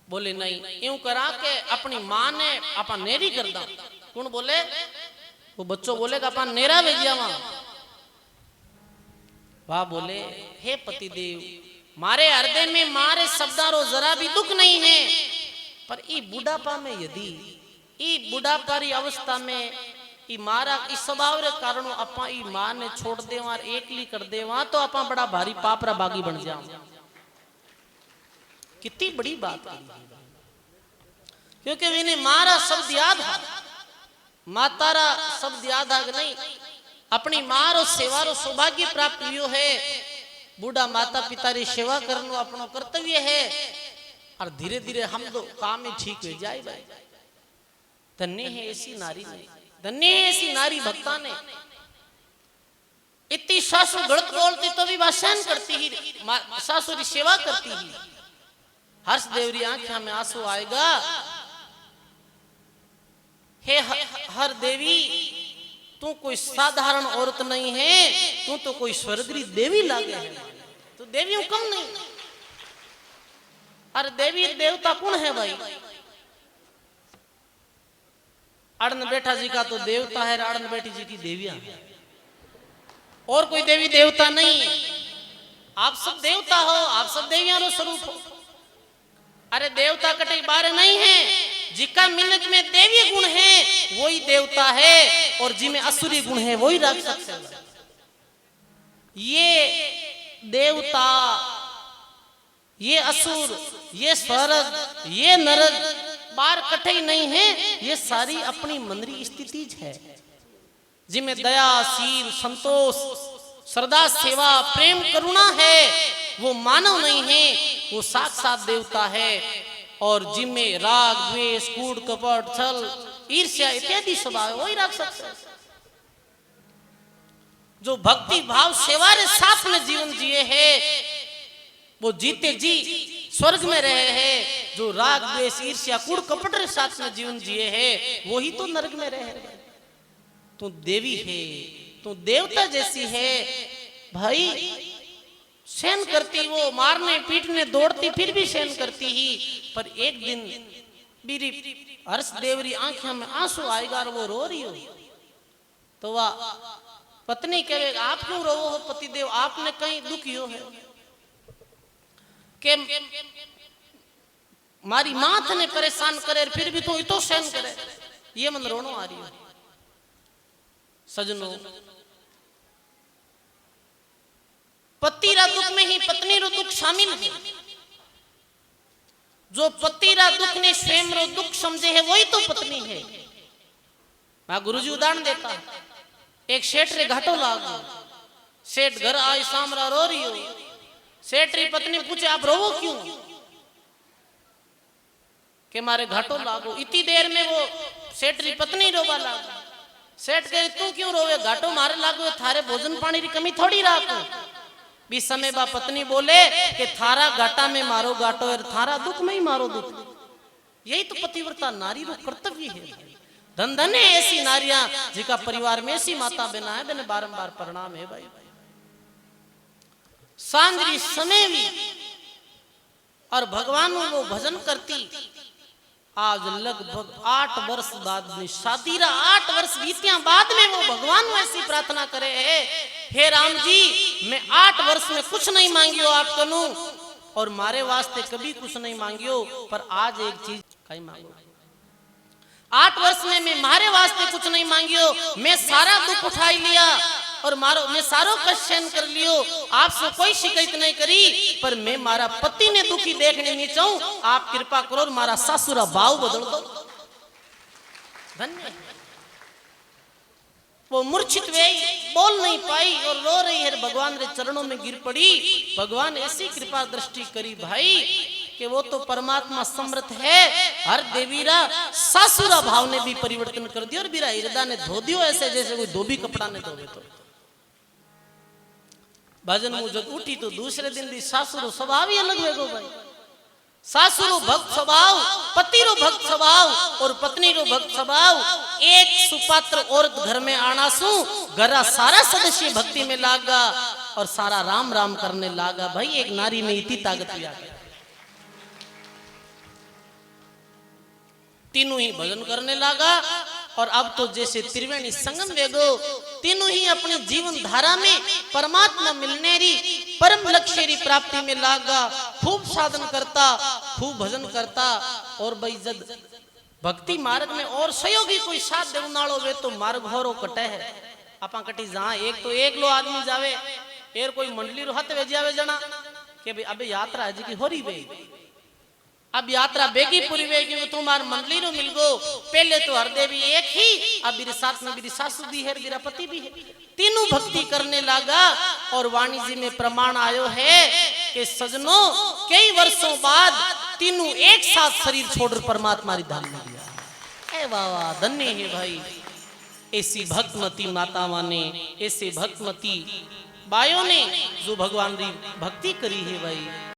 बोले नहीं यूं करा के अपनी माँ ने आपा नेरी कर दा। कौन बोले? वो बच्चों बोलेगा आपा नेरा भेजिया वहां। वाह बोले हे पतिदेव, मारे हृदय में मारे शब्दारो जरा भी दुख नहीं है, पर ई बुढ़ापा में यदि ई बुढ़ापा री अवस्था में ई मारा इस स्वभाव रे कारण अपा ई मां ने छोड़ दे और एकली कर दे वहां, तो अपा बड़ा भारी पाप रा बागी बन जाओ। कितनी बड़ी बात है, क्योंकि इन्हें मारा शब्द याद है, मातारा शब्द याद है नहीं। अपनी मां रो सेवा रो सौभाग्य प्राप्त हुई है। बूढ़ा माता पिता री सेवा करनो अपनो कर्तव्य है, और धीरे धीरे हम तो काम ही ठीक हो जाए। भाई धन्य है ऐसी नारी ने, धन्य है ऐसी नारी भक्ता ने। इतनी सासू गलत बोलती तो भी सहन करती ही, सासू की सेवा करती ही। हर्षदेव री आंखों में आंसू आएगा। हे हर देवी, तू कोई साधारण औरत नहीं है, तू तो कोई स्वर्गीय देवी लागे है। तू देवियों कम नहीं। अरे देवी देवता कौन है भाई? अड़न बैठा जी का तो देवता है, अड़न बैठी जी की देवियां है, और कोई देवी देवता नहीं। आप सब देवता हो, आप सब देवियां रो स्वरूप हो। अरे देवता कटे बारे नहीं है, जिका मिलक में देवी गुण है वही देवता है, और जिसमें असुरी गुण है वही राक्षस है। ये देवता, ये असुर, ये स्वर्ग, ये नरक बार कटे नहीं है, ये सारी अपनी मंदरी स्थिति है, जिनमें दया, शील, संतोष, श्रद्धा, सेवा, प्रेम, करुणा है, वो मानव नहीं है, वो साक्षात देवता है। और जिनमें राग, द्वेष, कूड़, कपट, छल, ईर्ष्या इत्यादि स्वभाव है वही राक्षस है। जो भक्ति भाव सेवा रे साथ में जीवन जिए है वो जीते जी स्वर्ग में रहे हैं। जो राग, द्वेष, ईर्ष्या, कूड़, कपट रे साथ में जीवन जिए है वही तो नरक में रहे। तू देवी है, तू देवता जैसी है भाई, सहन करती, वो मारने पीटने दौड़ती फिर भी सहन करती ही, पर एक दिन मेरी हर्ष देवरी आंखों में आंसू आएगा और वो रो रही हो तो वह पत्नी कहे आप क्यों रो हो पति देव, आपने कहीं दुखी हो है कि मारी माँ ने परेशान करे फिर भी तू इतो सहन करे, ये मन रोनो आ रही हो। सजनों, पति रा दुख में ही पत्नी रो दुख शामिल है। जो पति रा दुख ने स्वयं रो दुख समझे है वही तो पत्नी है। मैं गुरुजी उदाहरण देता, एक सेठ रे घाटो लागो, सेठ घर आई सामरा रो रही हो, सेठ री पत्नी पूछे आप रोवो क्यों, के मारे घाटो लागो। इतनी देर में वो सेठ री पत्नी रोवा लागो। सेठ कहे तू क्यों रोवे, घाटो मारे लागो, थारे भोजन पानी री कमी थोड़ी राखो। भी समय बा पत्नी बोले कि थारा घाटा में मारो घाटो और थारा दुख में ही मारो दुख। यही तो पतिव्रता नारी रो कर्तव्य है। धन धन है ऐसी नारियां जिका परिवार में ऐसी माता बना है, मैंने बारंबार प्रणाम है भाई। सांझरी समय भी और भगवान वो भजन करती। आज लगभग 8 वर्ष बाद में शादी रा 8 वर्ष बीतिया बाद में वो भगवान ऐसी प्रार्थना करे है, हे राम जी मैं 8 वर्ष में कुछ नहीं मांगियो आप कनु और मारे वास्ते कभी कुछ नहीं मांगियो, पर आज एक चीज कहीं मांगो। 8 वर्ष में मैं मारे वास्ते कुछ नहीं मांगियो, मैं सारा दुख उठाई लिया और मारो मैं सारो कष्ट सहन कर लियो, आपसे कोई शिकायत नहीं करी, पर मैं मारा पति ने दुखी देखने नहीं चाहूं, आप कृपा करो और मारा सासुरा भाव बदल दो। धन्य वो मूर्छित वे बोल नहीं पाई और रो रही है, भगवान रे चरणों में गिर पड़ी। भगवान ऐसी कृपा दृष्टि करी भाई कि वो तो परमात्मा समर्थ है, हर देवीरा सासुरा भाव ने भी परिवर्तन कर दिया और बीरा हृदय ने धो दियो ऐसे जैसे कोई धोबी कपड़ा ने धोवे। तो भजन मुझ जब उठी तो दूसरे दिन भी सासुरो स्वभाव ही अलग हो भाई। सासुरो भक्त स्वभाव, पति रो भक्त स्वभाव और पत्नी रो भक्त स्वभाव। एक सुपात्र औरत घर में आना सु घरा सारा सदस्य भक्ति में लागा और सारा राम राम करने लागा भाई। एक नारी में इतनी ताकत भी आ गई, तीनों ही भजन करने लगा। और अब तो जैसे त्रिवेणी संगम वेगो, तीनों ही अपनी जीवन धारा में परमात्मा मिलने री परम लक्ष्य री प्राप्ति में लागा। खूब साधन करता, खूब भजन करता और भाई जब भक्ति मार्ग में और सहयोगी कोई साथ देवनाड़ो वे तो मार्ग होरो कटे है। आपा कटी जहां एक तो एक लो आदमी जावे एर कोई मंडली रो हाथ वे जावे जना के भाई अबे यात्रा है जी की होरी वे, अब यात्रा बेगी पूरी वे क्योंकि तुम्हार मंडली रो मिल गो। पहले तो हर देवी एक ही, अब मेरे साथ में मेरी सासू भी है, मेरा पति भी है, तीनों भक्ति करने लगा। और वाणी जी में प्रमाण आयो है कि सजनों कई वर्षों बाद तीनों एक साथ शरीर छोड़ परमात्मा री धाम में गया। ए वाह वाह, धन्य है भाई ऐसी भक्तमती मातावां ने, ऐसे भक्तमती बायों ने जो भगवान री भक्ति करी है भाई।